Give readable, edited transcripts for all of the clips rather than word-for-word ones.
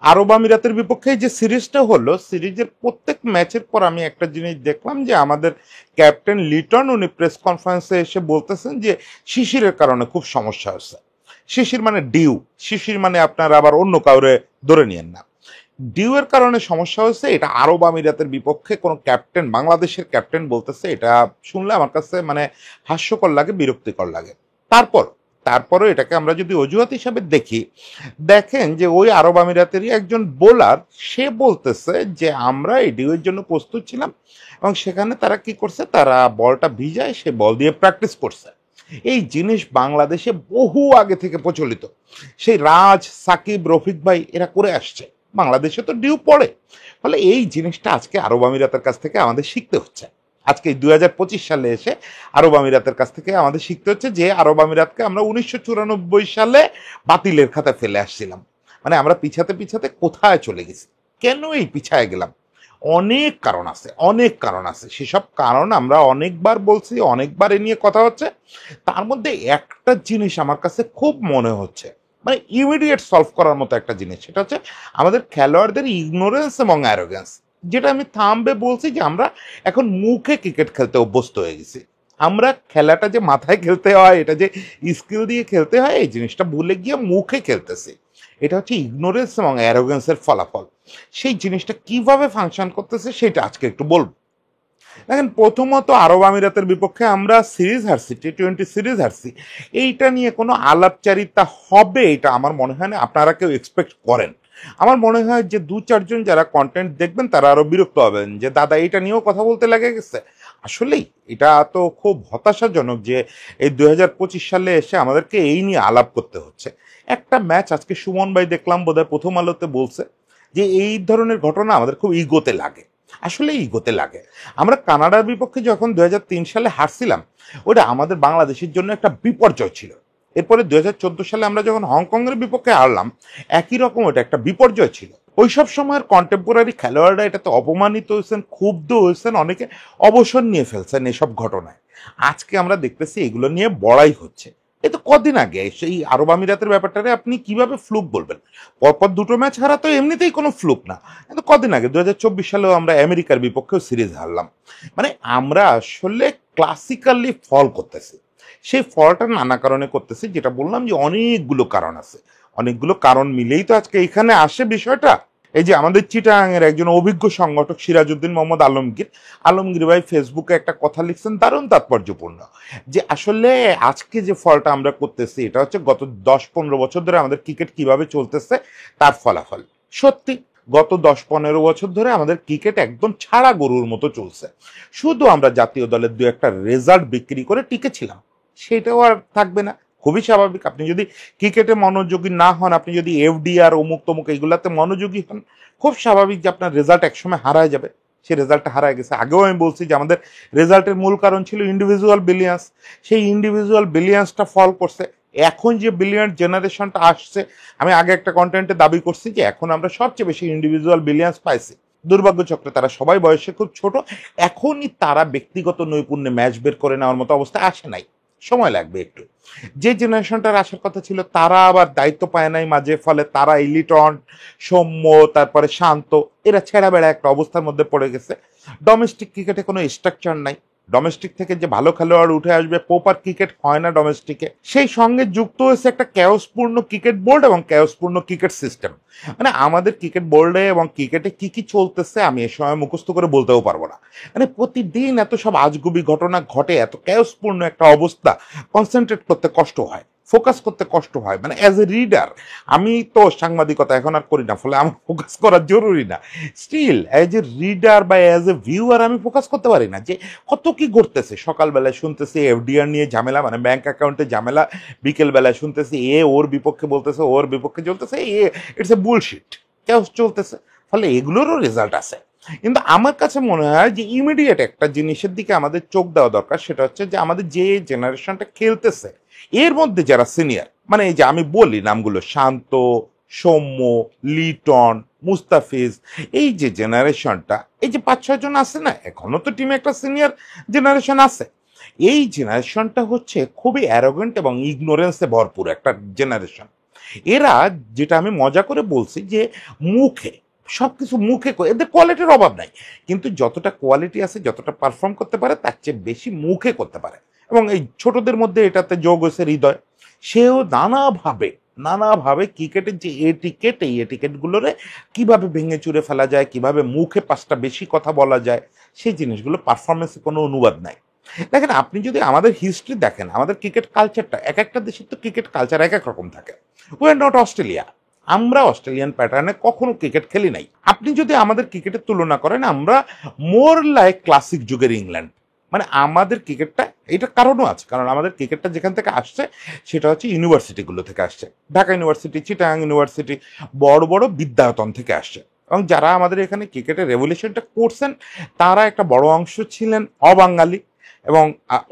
আরব আমিরাতের বিপক্ষে যে সিরিজটা হলো, সিরিজের প্রত্যেক ম্যাচের পর আমি একটা জিনিস দেখলাম যে আমাদের ক্যাপ্টেন লিটন উনি প্রেস কনফারেন্সে এসে বলতেছেন যে শিশিরের কারণে খুব সমস্যা হচ্ছে। শিশির মানে ডিউ, শিশির মানে আপনার আবার অন্য কাউরে ধরে নিয়েন না। ডিউ এর কারণে সমস্যা হচ্ছে, এটা আরব আমিরাতের বিপক্ষে কোন ক্যাপ্টেন, বাংলাদেশের ক্যাপ্টেন বলতেছে, এটা শুনলে আমার কাছে মানে হাস্যকর লাগে, বিরক্তিকর লাগে। তারপর তারপরে এটাকে আমরা যদি অজুহাত হিসাবে দেখি, দেখেন যে ওই আরব আমিরাতেরই একজন বোলার, সে বলতেছে যে আমরা এই ডিউয়ের জন্য প্রস্তুত ছিলাম এবং সেখানে তারা কি করছে, তারা বলটা ভিজায় সে বল দিয়ে প্র্যাকটিস করছে। এই জিনিস বাংলাদেশে বহু আগে থেকে প্রচলিত, সেই রাজ, সাকিব, রফিক ভাই এরা করে আসছে। বাংলাদেশে তো ডিউ পড়ে। ফলে এই জিনিসটা আজকে আরব আমিরাতের কাছ থেকে আমাদের শিখতে হচ্ছে। আজকে 2025 সালে এসে আরব আমিরাতের কাছ থেকে আমাদের শিখতে হচ্ছে যে আরব আমিরাতকে আমরা 1994 সালে বাতিলের খাতায় ফেলে আসছিলাম। মানে আমরা পিছাতে পিছাতে কোথায় চলে গেছি, কেন এই পিছায় গেলাম? অনেক কারণ আছে, অনেক কারণ আছে, সেসব কারণ আমরা অনেকবার বলছি, অনেকবার এ নিয়ে কথা হচ্ছে। তার মধ্যে একটা জিনিস আমার কাছে খুব মনে হচ্ছে, মানে ইমিডিয়েট সলভ করার মতো একটা জিনিস, সেটা হচ্ছে আমাদের খেলোয়াড়দের ইগনোরেন্স এবং অ্যারোগ্যান্স। যেটা আমি থামবে বলছি যে আমরা এখন মুখে ক্রিকেট খেলতে অভ্যস্ত হয়ে গেছি। আমরা খেলাটা যে মাথায় খেলতে হয়, এটা যে স্কিল দিয়ে খেলতে হয়, এই জিনিসটা ভুলে গিয়ে মুখে খেলতেছি। এটা হচ্ছে ইগনোরেন্স এবং অ্যারোগ্যান্সের ফলাফল। সেই জিনিসটা কিভাবে ফাংশন করতেছে সেটা আজকে একটু বলবো। দেখেন, প্রথমত আরব আমিরাতের বিপক্ষে আমরা সিরিজ হারছি, T20 সিরিজ হারছি, এইটা নিয়ে কোনো আলাপচারিতা হবে এটা আমার মনে হয় না আপনারা কেউ এক্সপেক্ট করেন। আমার মনে হয় যে দু চারজন যারা কন্টেন্ট দেখবেন তারা আরো বিরক্ত হবেন যে দাদা এটা নিয়েও কথা বলতে লেগে গেছে। আসলেই এটা তো খুব হতাশাজনক যে এই 2025 সালে এসে আমাদেরকে এই নিয়ে আলাপ করতে হচ্ছে। একটা ম্যাচ আজকে সুমন ভাই দেখলাম বোধহয় প্রথম আলোতে বলছে যে এই ধরনের ঘটনা আমাদের খুব ইগোতে লাগে। আসলে ইগোতে লাগে। আমরা কানাডার বিপক্ষে যখন 2003 সালে হারছিলাম, ওটা আমাদের বাংলাদেশের জন্য একটা বিপর্যয় ছিল। এরপরে 2014 সালে আমরা যখন হংকংয়ের বিপক্ষে হারলাম, একই রকম ওটা একটা বিপর্যয় ছিল। ওইসব সময়ের কন্টেম্পোরারি খেলোয়াড়রা এটাতে অপমানিত হয়েছেন, ক্ষুব্ধ হয়েছেন, অনেকে অবসর নিয়ে ফেলছেন এসব ঘটনায়। আজকে আমরা দেখতেছি এগুলো নিয়ে বড়াই হচ্ছে। এ তো কদিন আগে সেই আরব আমিরাতের ব্যাপারটারে আপনি কিভাবে ফ্লুক বলবেন? পরপর দুটো ম্যাচ হারা তো এমনিতেই কোনো ফ্লুক না। কিন্তু কদিন আগে 2024 সালেও আমরা আমেরিকার বিপক্ষেও সিরিজ হারলাম। মানে আমরা আসলে ক্লাসিক্যালি ফল করতেছি। সেই ফলটা নানা কারণে করতেছি, যেটা বললাম যে অনেকগুলো কারণ আছে। অনেকগুলো কারণ মিলেই তো আজকে এখানে আসে বিষয়টা। এই যে আমাদের চিটাগাংয়ের একজন অভিজ্ঞ সংগঠক সিরাজউদ্দিন মোহাম্মদ আলমগীর, আলমগীর ভাই ফেসবুকে একটা কথা লিখছেন দারুণ তাৎপর্যপূর্ণ, যে আসলে আজকে যে ফলটা আমরা করতেছি এটা হচ্ছে গত 10-15 বছর ধরে আমাদের ক্রিকেট কিভাবে চলতেছে তার ফলাফল। সত্যি গত 10-15 বছর ধরে আমাদের ক্রিকেট একদম ছাড়া গরুর মতো চলছে। শুধু আমরা জাতীয় দলের দু একটা রেজাল্ট বিক্রি করে টিকেছিলাম, সেটাও আর থাকবে না। খুবই স্বাভাবিক। আপনি যদি ক্রিকেটে মনোযোগী না হন, আপনি যদি এফডিআর অমুক তমুক এইগুলাতে মনোযোগী হন, খুব স্বাভাবিক যে আপনার রেজাল্ট একসময় হারায় যাবে। সে রেজাল্টটা হারায় গেছে। আগেও আমি বলছি যে আমাদের রেজাল্টের মূল কারণ ছিল ইন্ডিভিজুয়াল ব্রিলিয়ান্স। সেই ইন্ডিভিজুয়াল ব্রিলিয়ান্সটা ফল করছে। এখন যে ব্রিলিয়ান্ট জেনারেশনটা আসছে, আমি আগে একটা কন্টেন্টে দাবি করছি যে এখন আমরা সবচেয়ে বেশি ইন্ডিভিজুয়াল ব্রিলিয়ান্স পাইছি। দুর্ভাগ্যচক্রে তারা সবাই বয়সে খুব ছোট, এখনই তারা ব্যক্তিগত নৈপুণ্যে ম্যাচ বের করে নেওয়ার মতো অবস্থা আসে নাই, সময় লাগবে একটু। যে জেনারেশনটার আসার কথা ছিল তারা আবার দায়িত্ব পায় নাই মাঝে, ফলে তারা ইলিটন, সৌম্য, তারপরে শান্ত, এরা ছেঁড়া বেড়া একটা অবস্থার মধ্যে পড়ে গেছে। ডোমেস্টিক ক্রিকেটে কোনো স্ট্রাকচার নাই। ডোমেস্টিক থেকে যে ভালো খেলোয়াড় উঠে আসবে, প্রপার ক্রিকেট হয় না ডোমেস্টিকে। সেই সঙ্গে যুক্ত হয়েছে একটা ক্যাওসপূর্ণ ক্রিকেট বোর্ড এবং ক্যাওসপূর্ণ ক্রিকেট সিস্টেম। মানে আমাদের ক্রিকেট বোর্ডে এবং ক্রিকেটে কি কি চলতেছে আমি এ সময় মুখস্থ করে বলতেও পারবো না। মানে প্রতিদিন এত সব আজগুবি ঘটনা ঘটে, এত ক্যাওসপূর্ণ একটা অবস্থা, কনসেন্ট্রেট করতে কষ্ট হয়, ফোকাস করতে কষ্ট হয়। মানে অ্যাজ এ রিডার, আমি তো সাংবাদিকতা এখন আর করি না, ফলে আমার ফোকাস করা জরুরি না। স্টিল অ্যাজ এ রিডার বা অ্যাজ এ ভিউয়ার আমি ফোকাস করতে পারি না যে কত কি ঘটতেছে। সকালবেলায় শুনতেছি এফডিআর নিয়ে ঝামেলা, মানে ব্যাংক অ্যাকাউন্টে ঝামেলা। বিকেল বেলায় শুনতেছি এ ওর বিপক্ষে বলতেছে, ওর বিপক্ষে চলতেছে, ইটস এ বুলশিট, ক্যাওস চলতেছে। ফলে এগুলোরও রেজাল্ট আছে। কিন্তু আমার কাছে মনে হয় যে ইমিডিয়েট একটা জিনিসের দিকে আমাদের চোখ দেওয়া দরকার, সেটা হচ্ছে যে আমাদের যে জেনারেশনটা খেলতেছে এর মধ্যে যারা সিনিয়র, মানে এই যে আমি বলি নামগুলো, শান্ত, সৌম্য, লিটন, মুস্তাফিজ, এই যে জেনারেশনটা, এই যে 5-6 জন আছে না, এখনো তো টিমে একটা সিনিয়র জেনারেশন আছে। এই জেনারেশনটা হচ্ছে খুবই অ্যারোগেন্ট এবং ইগনোরেন্সে ভরপুর একটা জেনারেশন। এরা, যেটা আমি মজা করে বলছি যে মুখে সবকিছু মুখে এদের কোয়ালিটির অভাব নাই, কিন্তু যতটা কোয়ালিটি আছে, যতটা পারফর্ম করতে পারে তার চেয়ে বেশি মুখে করতে পারে। এবং এই ছোটদের মধ্যে এটাতে যোগ হয়েছে হৃদয়। সেও নানাভাবে নানাভাবে ক্রিকেটের যে এটিকেট, এই এটিকেটগুলোরে কিভাবে ভেঙে চুরে ফেলা যায়, কিভাবে মুখে পাঁচটা বেশি কথা বলা যায়, সেই জিনিসগুলো পারফরমেন্সে কোনো অনুবাদ নাই। দেখেন, আপনি যদি আমাদের হিস্ট্রি দেখেন, আমাদের ক্রিকেট কালচারটা, এক একটা দেশের তো ক্রিকেট কালচার এক এক রকম থাকে। উই আর নট অস্ট্রেলিয়া, আমরা অস্ট্রেলিয়ান প্যাটার্নে কখনো ক্রিকেট খেলি নাই। আপনি যদি আমাদের ক্রিকেটের তুলনা করেন, আমরা মোর লাইক ক্লাসিক যুগের ইংল্যান্ড। মানে আমাদের ক্রিকেটটা, এটা কারণও আছে, কারণ আমাদের ক্রিকেটটা যেখান থেকে আসছে সেটা হচ্ছে ইউনিভার্সিটিগুলো থেকে আসছে। ঢাকা ইউনিভার্সিটি, চিটাগাং ইউনিভার্সিটি, বড় বড় বিদ্যায়তন থেকে আসছে। এবং যারা আমাদের এখানে ক্রিকেটের রেভলিউশনটা করছেন, তারা একটা বড় অংশ ছিলেন অবাঙালি এবং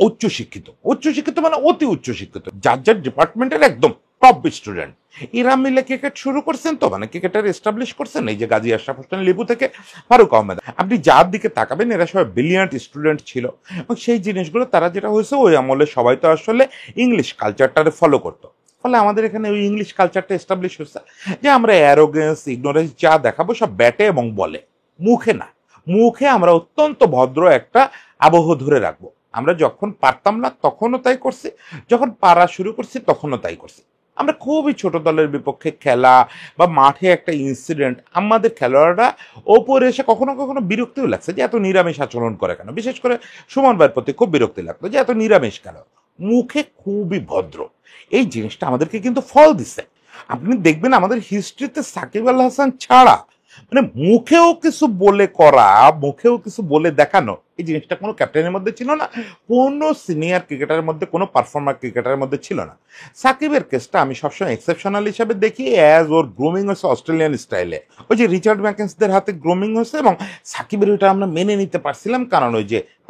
উচ্চশিক্ষিত মানে অতি উচ্চশিক্ষিত, যার যার ডিপার্টমেন্টের একদম টপ স্টুডেন্ট। এরা মিলে ক্রিকেট শুরু করছেন, তো মানে ক্রিকেটার এস্টাবলিশ করছেন। এই যে গাজী আশরাফ হোসেন লিপু থেকে ফারুক আহমেদ, আপনি যার দিকে তাকাবেন এরা সবাই ব্রিলিয়ান্ট স্টুডেন্ট ছিল। এবং সেই জিনিসগুলো তারা, যেটা হয়েছে ওই আমলে সবাই তো আসলে ইংলিশ কালচারটারে ফলো করতো। ফলে আমাদের এখানে ওই ইংলিশ কালচারটা এস্টাবলিশ হচ্ছে যে আমরা অ্যারোগেন্স, ইগনোরেন্স যা দেখাবো সব ব্যাটে এবং বলে, মুখে না। মুখে আমরা অত্যন্ত ভদ্র একটা আবহ ধরে রাখবো। আমরা যখন পারতাম না তখনও তাই করছি, যখন পারা শুরু করছি তখনও তাই করছি। আমরা খুবই ছোট দলের বিপক্ষে খেলা বা মাঠে একটা ইনসিডেন্ট, আমাদের খেলোয়াড়রা ওপরে এসে কখনো কখনো বিরক্তিও লাগছে যে এত নিরামিষ আচরণ করে কেন। বিশেষ করে সুমন ভাইয়ের প্রতি খুব বিরক্তি লাগতো যে এত নিরামিষ কেন। মুখে খুবই ভদ্র, এই জিনিসটা আমাদেরকে কিন্তু ফল দিছে। আপনি দেখবেন আমাদের হিস্ট্রিতে সাকিব আল হাসান ছাড়া মানে মুখেও কিছু বলে করা, মুখেও কিছু বলে দেখানো, এই জিনিসটা কোনো ক্যাপ্টেনের মধ্যে ছিল না, কোনো সিনিয়র ক্রিকেটারের মধ্যে, কোনো পারফর্মার ক্রিকেটারের মধ্যে ছিল না। সাকিবের কেসটা আমি সবসময় এক্সেপশনাল হিসাবে দেখি, অ্যাজ ওর গ্রুমিং হয়েছে অস্ট্রেলিয়ান স্টাইলে। ওই যে রিচার্ড ম্যাকেন্সদের হাতে গ্রুমিং হয়েছে, এবং সাকিবের ওইটা আমরা মেনে নিতে পারছিলাম, কারণ ওই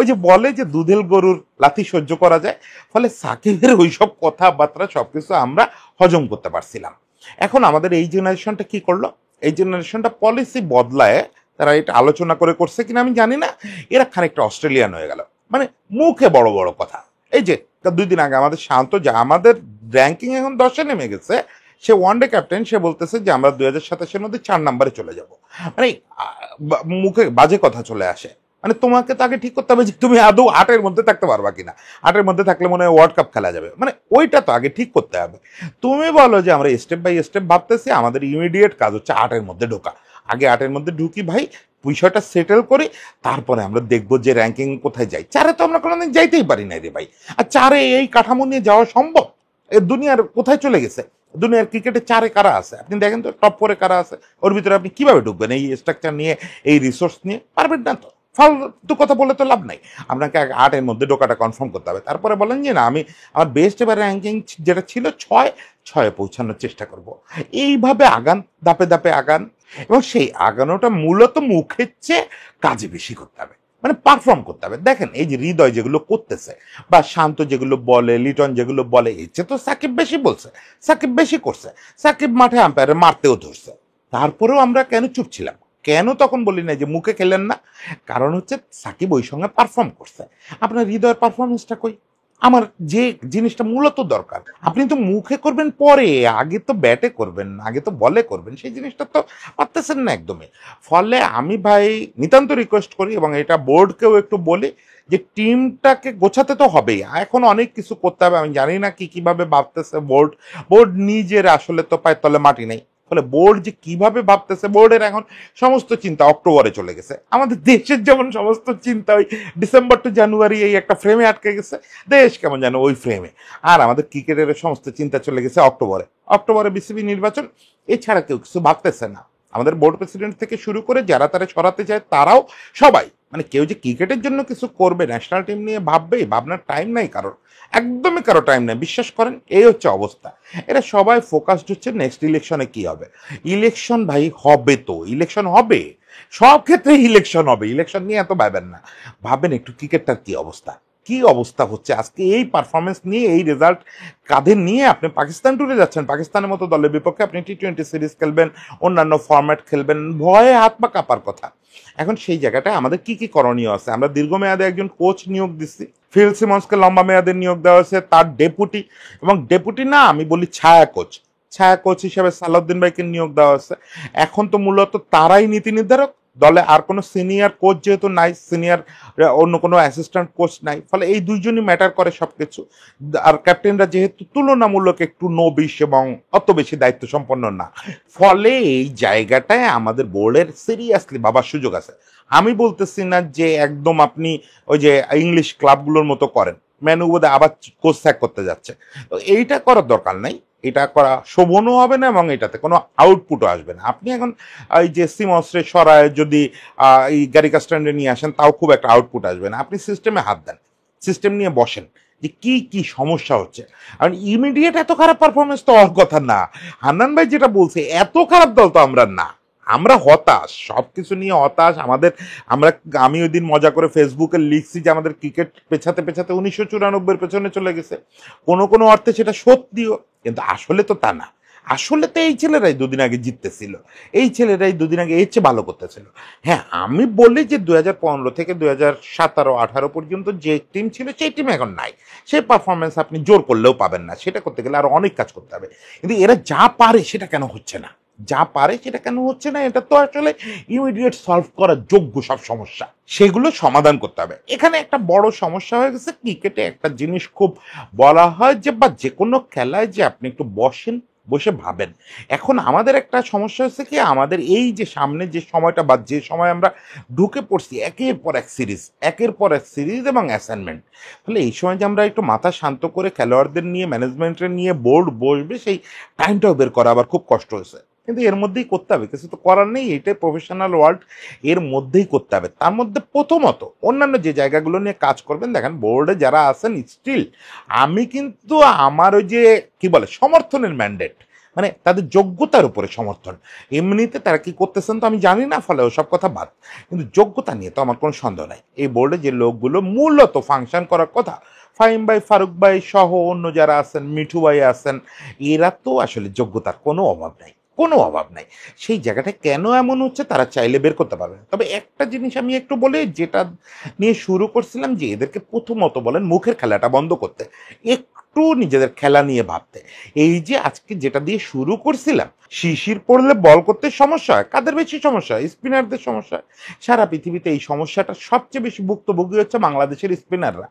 যে বলে যে দুধেল গরুর লাথি সহ্য করা যায়। ফলে সাকিবের ওইসব কথাবার্তা সবকিছু আমরা হজম করতে পারছিলাম। এখন আমাদের এই জেনারেশনটা কি করলো, এই জেনারেশনটা পলিসি বদলায়, তারা এটা আলোচনা করে করছে কিনা আমি জানি না, এরা খানিকটা অস্ট্রেলিয়ান হয়ে গেল। মানে মুখে বড় বড় কথা। এই যে 2 দিন আগে আমাদের শান্ত, যা আমাদের র্যাঙ্কিং এখন 10-এ নেমে গেছে, সে ওয়ানডে ক্যাপ্টেন, সে বলতেছে যে আমরা 2027-এর মধ্যে 4 নম্বরে চলে যাব। মানে মুখে বাজে কথা চলে আসে। মানে তোমাকে তো আগে ঠিক করতে হবে যে তুমি আদৌ 8-এর মধ্যে থাকতে পারবা কিনা। 8-এর মধ্যে থাকলে মনে হয় ওয়ার্ল্ড কাপ খেলা যাবে, মানে ওইটা তো আগে ঠিক করতে হবে। তুমি বলো যে আমরা স্টেপ বাই স্টেপ ভাবতেছি, আমাদের ইমিডিয়েট কাজ হচ্ছে 8-এর মধ্যে ঢোকা। আগে 8-এর মধ্যে ঢুকি ভাই, বিষয়টা সেটেল করি, তারপরে আমরা দেখবো যে র্যাঙ্কিং কোথায় যাই। 4-এ তো আমরা কোনোদিন যাইতেই পারি না রে ভাই। আর 4-এ এই কাঠামো নিয়ে যাওয়া সম্ভব? এ দুনিয়ার কোথায় চলে গেছে? দুনিয়ার ক্রিকেটে 4-এ কারা আছে আপনি দেখেন তো, টপ 4-এ কারা আছে? ওর ভিতরে আপনি কিভাবে ঢুকবেন? এই স্ট্রাকচার নিয়ে, এই রিসোর্স নিয়ে পারবেন না তো। ফালতু কথা বলে তো লাভ নাই। আপনাকে 8-এর মধ্যে ঢোকাটা কনফার্ম করতে হবে, তারপরে বলেন যে না, আমি আমার বেস্ট এবার র্যাঙ্কিং যেটা ছিল 6-এ পৌঁছানোর চেষ্টা করব। এইভাবে আগান, ধাপে ধাপে আগান। এবং সেই আগানোটা মূলত মুখের চেয়ে কাজে বেশি করতে হবে, মানে পারফর্ম করতে হবে। দেখেন এই যে হৃদয় যেগুলো করতেছে, বা শান্ত যেগুলো বলে, লিটন যেগুলো বলে, এর চেয়ে তো সাকিব বেশি বলছে, সাকিব বেশি করছে। সাকিব মাঠে আম্পায়ারে মারতেও ধরছে, তারপরেও আমরা কেন চুপ ছিলাম? কেন তখন বলি না যে মুখে খেলেন না? কারণ হচ্ছে সাকিব ওই সঙ্গে পারফর্ম করছে। আপনার হৃদয়ের পারফরমেন্সটা কই? আমার যে জিনিসটা মূলত দরকার, আপনি তো মুখে করবেন পরে, আগে তো ব্যাটে করবেন, আগে তো বলে করবেন, সেই জিনিসটা তো পারতেছেন না একদমই। ফলে আমি ভাই নিতান্ত রিকোয়েস্ট করি, এবং এটা বোর্ডকেও একটু বলি, যে টিমটাকে গোছাতে তো হবেই, এখন অনেক কিছু করতে হবে। আমি জানি না কিভাবে ভাবতেছে বোর্ড। বোর্ড নিজের আসলে তো পায়ের তলে মাটি নেই। ফলে বোর্ড যে কিভাবে ভাবতেছে, বোর্ডের এখন সমস্ত চিন্তা অক্টোবরে চলে গেছে। আমাদের দেশের যেমন সমস্ত চিন্তা ওই ডিসেম্বর টু জানুয়ারি এই একটা ফ্রেমে আটকে গেছে, দেশ কেমন জানো ওই ফ্রেমে। আর আমাদের ক্রিকেটের সমস্ত চিন্তা চলে গেছে অক্টোবরে বিসিবি নির্বাচন, এছাড়া কেউ কিছু ভাবতেছে না। আমাদের বোর্ড প্রেসিডেন্ট থেকে শুরু করে যারা তারা সরাতে চায়, তারাও সবাই, মানে কেউ যে ক্রিকেটের জন্য কিছু করবে, ন্যাশনাল টিম নিয়ে ভাববে, ভাবনার টাইম নাই কারোর, একদমই কারো টাইম নাই, বিশ্বাস করেন। এই হচ্ছে অবস্থা। এরা সবাই ফোকাসড হচ্ছে নেক্সট ইলেকশনে কি হবে। ইলেকশন ভাই হবে, তো ইলেকশন হবে, সব ক্ষেত্রে ইলেকশন হবে, ইলেকশন নিয়ে এত ভাবেন না। ভাবেন একটু ক্রিকেটটার কি অবস্থা হচ্ছে আজকে। এই পারফরমেন্স নিয়ে, এই রেজাল্ট কাঁধে নিয়ে আপনি পাকিস্তান ট্যুরে যাচ্ছেন, পাকিস্তানের মতো দলের বিপক্ষে আপনি টি-20 সিরিজ খেলবেন, অন্যান্য ফরম্যাট খেলবেন, ভয়ে হাত পা কাঁপার কথা। এখন সেই জায়গাটায় আমাদের কি করণীয় আছে? আমরা দীর্ঘমেয়াদে একজন কোচ নিয়োগ দিচ্ছি, ফিল সিমন্সকে লম্বা মেয়াদে নিয়োগ দেওয়া হয়েছে, তার ডেপুটি, এবং ডেপুটি না, আমি বলি ছায়া কোচ। ছায়া কোচ হিসেবে সালাউদ্দিন ভাইকে নিয়োগ দেওয়া হয়েছে। এখন তো মূলত তারাই নীতি নির্ধারক, দলে আর কোনো সিনিয়র কোচ যেহেতু নাই, সিনিয়র অন্য কোনো অ্যাসিস্ট্যান্ট কোচ নাই, ফলে এই দুইজনই ম্যাটার করে সবকিছু। আর ক্যাপ্টেনরা যেহেতু তুলনামূলক একটু নোবিশ এবং অত বেশি দায়িত্ব সম্পন্ন না, ফলে এই জায়গাটায় আমাদের বোর্ডের সিরিয়াসলি ভাবার সুযোগ আছে। আমি বলতেছি না যে একদম আপনি ওই যে ইংলিশ ক্লাবগুলোর মতো করেন, ম্যানু বোধহয় আবার কোচ স্যাক করতে যাচ্ছে, তো এইটা করার দরকার নাই। এটা করা শোভনও হবে না এবং এটাতে কোনো আউটপুটও আসবে না। আপনি এখন এই যে সিমসরে সরায় যদি এই গাড়ি কাস্ট্যান্ডে নিয়ে আসেন, তাও খুব একটা আউটপুট আসবে না। আপনি সিস্টেমে হাত দেন, সিস্টেম নিয়ে বসেন যে কি কি সমস্যা হচ্ছে। আর ইমিডিয়েট এত খারাপ পারফরমেন্স তো হওয়ার কথা না। হান্নান ভাই যেটা বলছে, এত খারাপ দল তো আমরা না, আমরা হতাশ, সবকিছু নিয়ে হতাশ আমাদের। আমি ওই দিন মজা করে ফেসবুকে লিখছি যে আমাদের ক্রিকেট পেছাতে পেছাতে 1994 পেছনে চলে গেছে। কোনো কোনো অর্থে সেটা সত্যিও, কিন্তু আসলে তো তা না। আসলে তো এই ছেলেরাই দুদিন আগে জিততেছিল, এই ছেলেরাই দুদিন আগে এর চেয়ে ভালো করতেছিল। হ্যাঁ, আমি বলি যে 2015 থেকে 2017-18 পর্যন্ত যে টিম ছিল সেই টিম এখন নাই। সেই পারফরমেন্স আপনি জোর করলেও পাবেন না, সেটা করতে গেলে আরো অনেক কাজ করতে হবে। কিন্তু এরা যা পারে সেটা কেন হচ্ছে না, যা পারে সেটা কেন হচ্ছে না, এটা তো আসলে ইমিডিয়েট সলভ করার যোগ্য সব সমস্যা, সেগুলো সমাধান করতে হবে। এখানে একটা বড় সমস্যা হয়ে গেছে ক্রিকেটে। একটা জিনিস খুব বলা হয় যে, বা যে কোনো খেলায়, যে আপনি একটু বসেন, বসে ভাবেন। এখন আমাদের একটা সমস্যা হচ্ছে কি, আমাদের এই যে সামনে যে সময়টা বা যে সময় আমরা ঢুকে পড়ছি, একের পর এক সিরিজ, একের পর এক সিরিজ এবং অ্যাসাইনমেন্ট, ফলে এই সময় যে আমরা একটু মাথা শান্ত করে খেলোয়াড়দের নিয়ে, ম্যানেজমেন্টের নিয়ে বোর্ড বসবে, সেই টাইমটাও বের করা আবার খুব কষ্ট হয়েছে। কিন্তু এর মধ্যেই করতে হবে, কিছু তো করার নেই, এটাই প্রফেশনাল ওয়ার্ল্ড, এর মধ্যেই করতে হবে। তার মধ্যে প্রথমত অন্যান্য যে জায়গাগুলো নিয়ে কাজ করবেন, দেখেন বোর্ডে যারা আছেন স্টিল, আমি কিন্তু আমার ওই যে কি বলে সমর্থনের ম্যান্ডেট, মানে তাদের যোগ্যতার উপরে সমর্থন। এমনিতে তারা কি করতেছেন তো আমি জানি না, ফলে ওসব কথা বাদ, কিন্তু যোগ্যতা নিয়ে তো আমার কোনো সন্দেহ নাই। এই বোর্ডে যে লোকগুলো মূলত ফাংশন করার কথা, ফাহিম ভাই, ফারুক ভাই সহ অন্য যারা আছেন, মিঠু ভাই আছেন, এরা তো আসলে যোগ্যতার কোনো অভাব নাই, কোনো অভাব নাই। সেই জায়গাটা কেন এমন হচ্ছে তারা চাইলে বের করতে পারবে। তবে একটা জিনিস আমি একটু বলি, যেটা নিয়ে শুরু করছিলাম, যে এদেরকে প্রথমত বলেন মুখের খেলাটা বন্ধ করতে, একটু নিজেদের খেলা নিয়ে ভাবতে। এই যে আজকে যেটা দিয়ে শুরু করছিলাম, শিশির পড়লে বল করতে সমস্যা হয়, কাদের বেশি সমস্যা হয়? স্পিনারদের সমস্যা হয়। সারা পৃথিবীতে এই সমস্যাটা সবচেয়ে বেশি ভুক্তভোগী হচ্ছে বাংলাদেশের স্পিনাররা।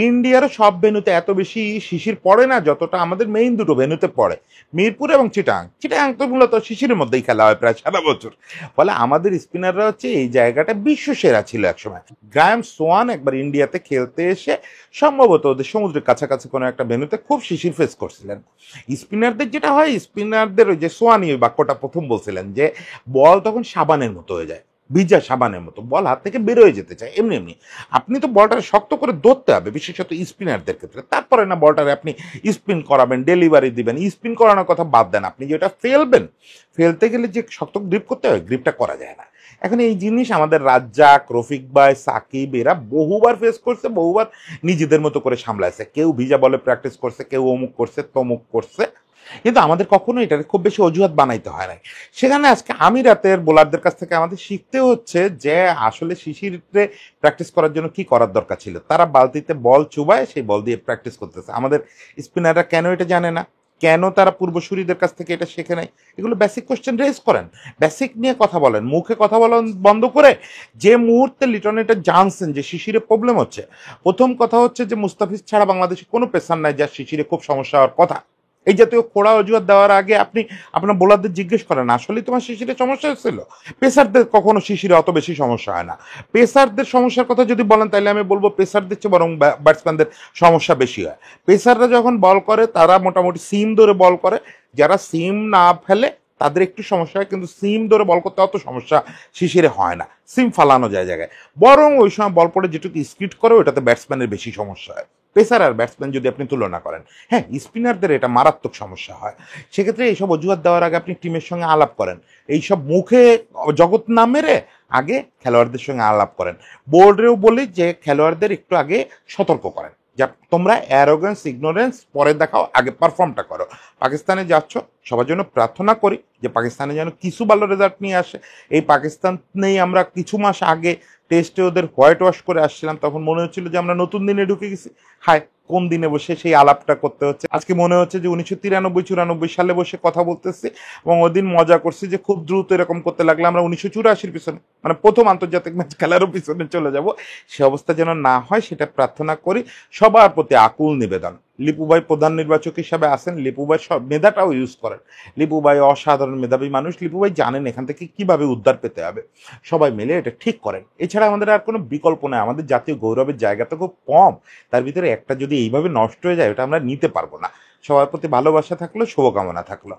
ইন্ডিয়ারও সব ভেন্যুতে এত বেশি শিশির পড়ে না, যতটা আমাদের মেইন দুটো ভেন্যুতে পড়ে, মিরপুর এবং চিটাং। চিটাং তো মূলত শিশিরের মধ্যেই খেলা হয় প্রায় সারা বছর। ফলে আমাদের স্পিনাররা হচ্ছে এই জায়গাটা বিশ্ব সেরা ছিল একসময়। গ্রায়াম সোয়ান একবার ইন্ডিয়াতে খেলতে এসে সম্ভবত ওদের সমুদ্রের কাছাকাছি কোনো একটা ভেন্যুতে খুব শিশির ফেস করছিলেন। স্পিনারদের যেটা হয়, স্পিনারদের ওই যে সোয়ানি ওই বাক্যটা প্রথম বলছিলেন, যে বল তখন সাবানের মতো হয়ে যায়, ভিজা সাবানের মতো, বল হাত থেকে বের হয়ে যেতে চায়। এমনি এমনি আপনি তো বলটা শক্ত করে ধরতে হবে, বিশেষত স্পিনারদের ক্ষেত্রে। তারপরে না বলটারে আপনি স্পিন করাবেন, ডেলিভারি দিবেন। স্পিন করানোর কথা বাদ দেন, আপনি যেটা ফেলবেন, ফেলতে গেলে যে শক্ত গ্রিপ করতে হয়, গ্রিপটা করা যায় না। এখন এই জিনিস আমাদের রাজ্জাক, রফিক ভাই, সাকিব এরা বহুবার ফেস করছে, বহুবার নিজেদের মতো করে সামলাইছে। কেউ ভিজা বলে প্র্যাকটিস করছে, কেউ অমুক করছে, তমুক করছে, কিন্তু আমাদের কখনো এটা খুব বেশি অজুহাত বানাইতে হয় না। সেখানে আজকে আমি রাতের বোলারদের কাছ থেকে আমাদের শিখতে হচ্ছে যে আসলে শিশিরে প্র্যাকটিস করার জন্য কি করার দরকার ছিল। তারা বালতিতে বল চুবায়, সেই বল দিয়ে প্র্যাকটিস করতেছে। আমাদের স্পিনাররা কেন এটা জানে না, কেন তারা পূর্বসূরীদের কাছ থেকে এটা শেখে নাই? এগুলো বেসিক কোশ্চেন রেজ করেন, বেসিক নিয়ে কথা বলেন, মুখে কথা বলেন বন্ধ করে। যে মুহূর্তে লিটন এটা জানছেন যে শিশিরে প্রবলেম হচ্ছে, প্রথম কথা হচ্ছে যে মুস্তাফিজ ছাড়া বাংলাদেশে কোনো পেসার নাই যার শিশিরে খুব সমস্যা হওয়ার কথা। এই জাতীয় খোড়া অজুহাত দেওয়ার আগে আপনি আপনার বোলারদের জিজ্ঞেস করেন, আসলেই তোমার শিশিরে সমস্যা হচ্ছিল? পেসারদের কখনো শিশিরে অত বেশি সমস্যা হয় না। পেসারদের সমস্যার কথা যদি বলেন, তাহলে আমি বলবো পেসারদের চেয়ে বরং ব্যাটসম্যানদের সমস্যা বেশি হয়। পেসাররা যখন বল করে, তারা মোটামুটি সিম ধরে বল করে, যারা সিম না ফেলে তাদের একটু সমস্যা হয়, কিন্তু সিম ধরে বল করতে অত সমস্যা শিশিরে হয় না। সিম ফালানো যায় জায়গায়, বরং ওই সময় বল পড়ে যেটুকু স্কিড করে, ওটাতে ব্যাটসম্যানের বেশি সমস্যা হয়। পেসার আর ব্যাটসম্যান যদি আপনি তুলনা করেন, হ্যাঁ স্পিনারদের এটা মারাত্মক সমস্যা হয়। সেক্ষেত্রে এইসব অজুহাত দেওয়ার আগে আপনি টিমের সঙ্গে আলাপ করেন, এইসব মুখে জগৎ না মেরে আগে খেলোয়াড়দের সঙ্গে আলাপ করেন। বোর্ডেও বলি যে খেলোয়াড়দের একটু আগে সতর্ক করেন, যা তোমরা অ্যারোগেন্স, ইগনোরেন্স পরে দেখাও, আগে পারফর্মটা করো। পাকিস্তানে যাচ্ছ, সবার জন্য প্রার্থনা করি যে পাকিস্তানে যেন কিছু ভালো রেজাল্ট নিয়ে আসে। এই পাকিস্তান নেই, আমরা কিছু মাস আগে টেস্টে ওদের হোয়াইট ওয়াশ করে আসছিলাম, তখন মনে হচ্ছিল যে আমরা নতুন দিনে ঢুকে গেছি। হায়, কোন দিনে বসে সেই আলাপটা করতে হচ্ছে। আজকে মনে হচ্ছে যে 1993-94 সালে বসে কথা বলতেছি এবং ওদিন মজা করছি যে খুব দ্রুত এরকম করতে লাগলে আমরা 1984 পিছনে, মানে প্রথম আন্তর্জাতিক ম্যাচ খেলারও পিছনে চলে যাব। সে অবস্থা যেন না হয় সেটা প্রার্থনা করি। সবার প্রতি আকুল নিবেদন, লিপু ভাই প্রধান নির্বাচক হিসাবে আছেন, লিপু ভাই সব মেধাটাও ইউজ করেন। লিপু ভাই অসাধারণ মেধাবী মানুষ, লিপু ভাই জানেন এখান থেকে কিভাবে উদ্ধার পেতে হবে। সবাই মিলে এটা ঠিক করেন, এছাড়া আমাদের আর কোনো বিকল্প নাই। আমাদের জাতীয় গৌরবের জায়গা তো খুব কম, তার ভিতরে একটা যদি এইভাবে নষ্ট হয়ে যায় ওটা আমরা নিতে পারবো না। সবার প্রতি ভালোবাসা থাকলো, শুভকামনা থাকলো।